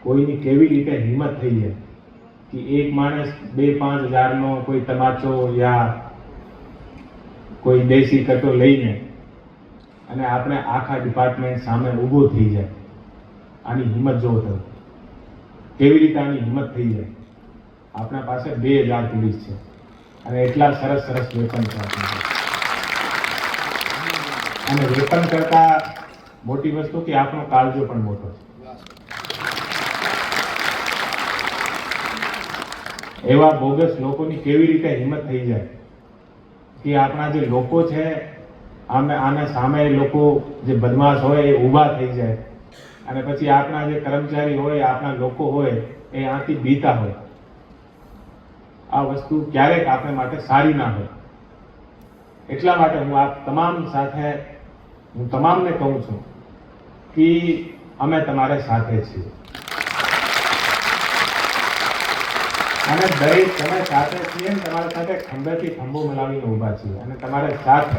કોઈની કેવી રીતે હિંમત થઈ જાય કે એક માણસ 2-5 હજારનો કોઈ તમાચો યા કોઈ દેશી કટો લઈને અને આપણે આખા ડિપાર્ટમેન્ટ સામે ઊભો થઈ જાય. આની હિંમત જોવો તમે, કેવી રીતે આની હિંમત થઈ જાય. આપણા પાસે 2000 પોલીસ છે અને એટલા સરસ સરસ વેપન છે આપણી પાસે. અને વેપન કરતા મોટી વસ્તુ કે આપણો કાળજો પણ મોટો છે. એવા બોગસ લોકોની કેવી રીતે હિંમત થઈ જાય કે આપણા જે લોકો છે આના સામે લોકો જે બદમાશ હોય એ ઊભા થઈ જાય અને પછી આપણા જે કર્મચારી હોય, આપણા લોકો હોય એ આથી બીતા હોય. આ વસ્તુ ક્યારેક આપણે માટે સારી ના હોય. એટલા માટે હું આ તમામ સાથે હું તમામને કહું છું કે અમે તમારે સાથે છીએ અને દરેક તમે સાથે છીએ ને તમારા સાથે ખંભેથી ખંભો મિલાવીને ઊભા છીએ અને તમારે સાથ